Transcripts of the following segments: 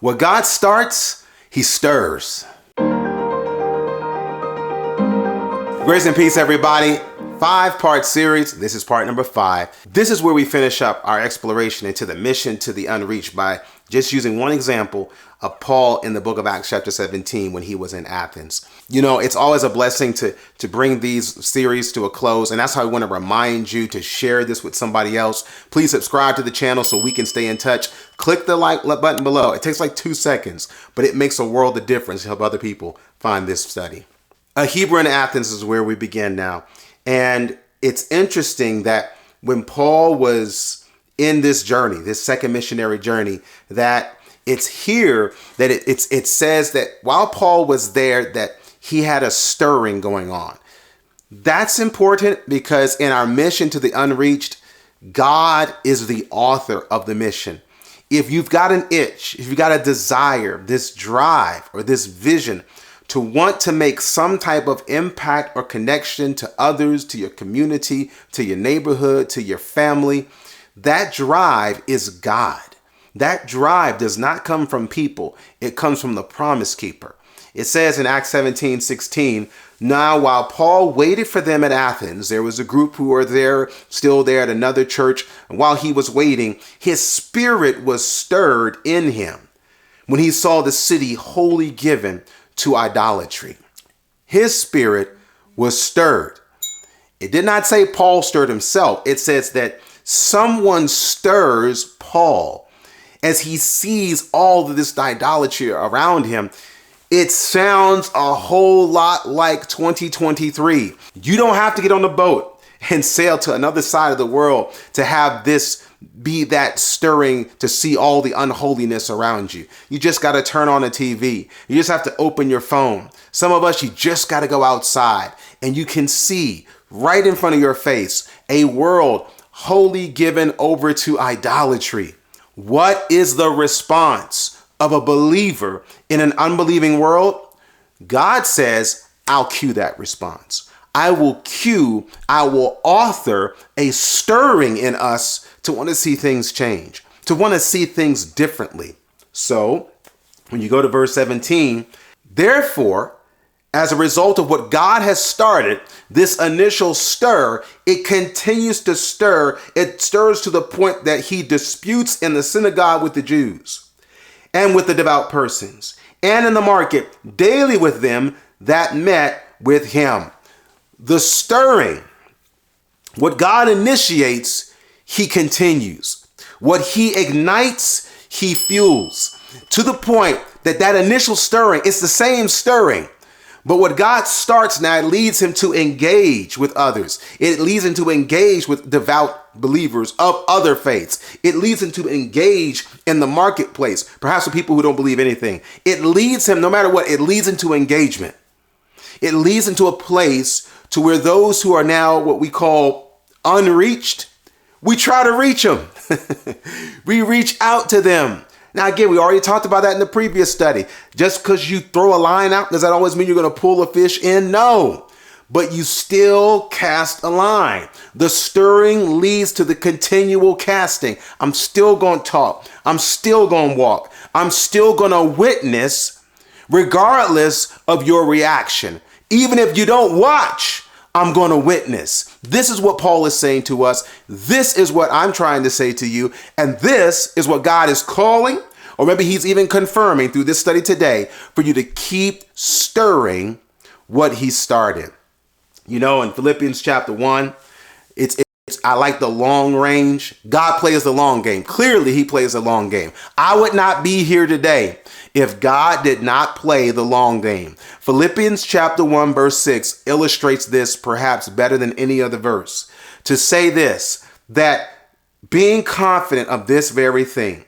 What God starts, he stirs. Grace and peace, everybody. 5-part series. This is part number 5. This is where we finish up our exploration into the mission to the unreached by just using one example of Paul in the book of Acts chapter 17 when he was in Athens. You know, it's always a blessing to bring these series to a close, and that's how I want to remind you to share this with somebody else. Please subscribe to the channel so we can stay in touch. Click the like button below. It takes like 2 seconds, but it makes a world of difference to help other people find this study. A Hebrew in Athens is where we begin now. And it's interesting that when Paul was in this journey, this second missionary journey, that it's here that it says that while Paul was there, that he had a stirring going on. That's important because in our mission to the unreached, God is the author of the mission. If you've got an itch, if you've got a desire, this drive or this vision to want to make some type of impact or connection to others, to your community, to your neighborhood, to your family, that drive is God. That drive does not come from people. It comes from the promise keeper. It says in Acts 17:16, now while Paul waited for them at Athens, there was a group who were there, still there at another church. And while he was waiting, his spirit was stirred in him when he saw the city wholly given to idolatry. His spirit was stirred. It did not say Paul stirred himself. It says that someone stirs Paul as he sees all of this idolatry around him. It sounds a whole lot like 2023. You don't have to get on the boat and sail to another side of the world to have this be that stirring to see all the unholiness around you. You just got to turn on the TV. You just have to open your phone. Some of us, you just got to go outside and you can see right in front of your face a world wholly given over to idolatry. What is the response of a believer in an unbelieving world? God says, I'll cue that response. I will author a stirring in us to want to see things change, to want to see things differently. So when you go to verse 17, therefore, as a result of what God has started, this initial stir, it continues to stir. It stirs to the point that he disputes in the synagogue with the Jews and with the devout persons and in the market daily with them that met with him. The stirring, what God initiates, he continues. What he ignites, he fuels to the point that that initial stirring, it's the same stirring. But what God starts now, it leads him to engage with others. It leads him to engage with devout believers of other faiths. It leads him to engage in the marketplace, perhaps with people who don't believe anything. It leads him, no matter what, it leads into engagement. It leads into a place to where those who are now what we call unreached, we try to reach them. We reach out to them. Now, again, we already talked about that in the previous study. Just because you throw a line out, does that always mean you're going to pull a fish in? No, but you still cast a line. The stirring leads to the continual casting. I'm still going to talk. I'm still going to walk. I'm still going to witness regardless of your reaction. Even if you don't watch, I'm going to witness. This is what Paul is saying to us. This is what I'm trying to say to you. And this is what God is calling, or maybe he's even confirming through this study today, for you to keep stirring what he started. You know, in Philippians chapter 1, I like the long range. God plays the long game. Clearly, he plays the long game. I would not be here today if God did not play the long game. Philippians chapter 1, verse 6 illustrates this perhaps better than any other verse. To say this, that being confident of this very thing,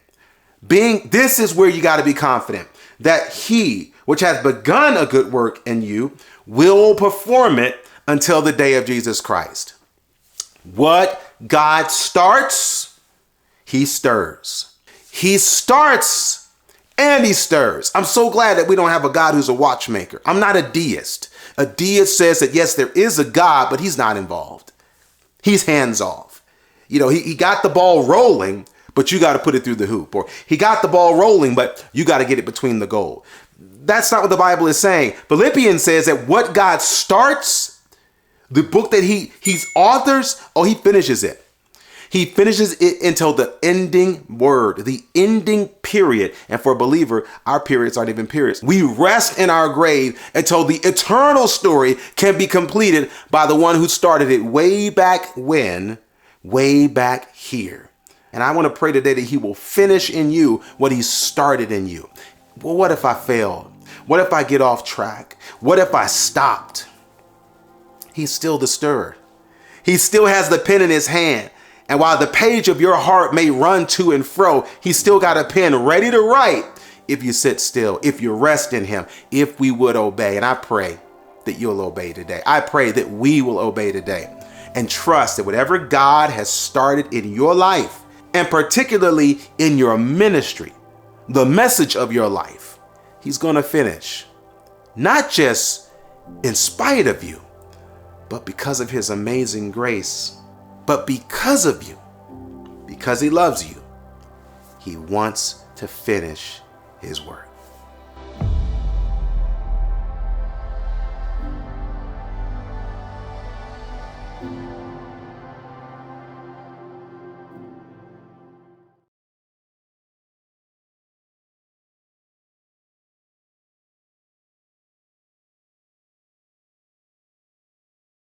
this is where you got to be confident, that he, which has begun a good work in you, will perform it until the day of Jesus Christ. What God starts, he stirs. He starts and he stirs. I'm so glad that we don't have a God who's a watchmaker. I'm not a deist. A deist says that, yes, there is a God, but he's not involved. He's hands off. You know, he got the ball rolling, but you got to put it through the hoop. Or he got the ball rolling, but you got to get it between the goal. That's not what the Bible is saying. Philippians says that what God starts, the book that he's authors, he finishes it. He finishes it until the ending word, the ending period. And for a believer, our periods aren't even periods. We rest in our grave until the eternal story can be completed by the one who started it way back when, way back here. And I want to pray today that he will finish in you what he started in you. Well, what if I failed? What if I get off track? What if I stopped? He's still the stirrer. He still has the pen in his hand. And while the page of your heart may run to and fro, he's still got a pen ready to write if you sit still, if you rest in him, if we would obey. And I pray that you'll obey today. I pray that we will obey today and trust that whatever God has started in your life, and particularly in your ministry, the message of your life, he's going to finish. Not just in spite of you, but because of his amazing grace. But because of you, because he loves you, he wants to finish his work.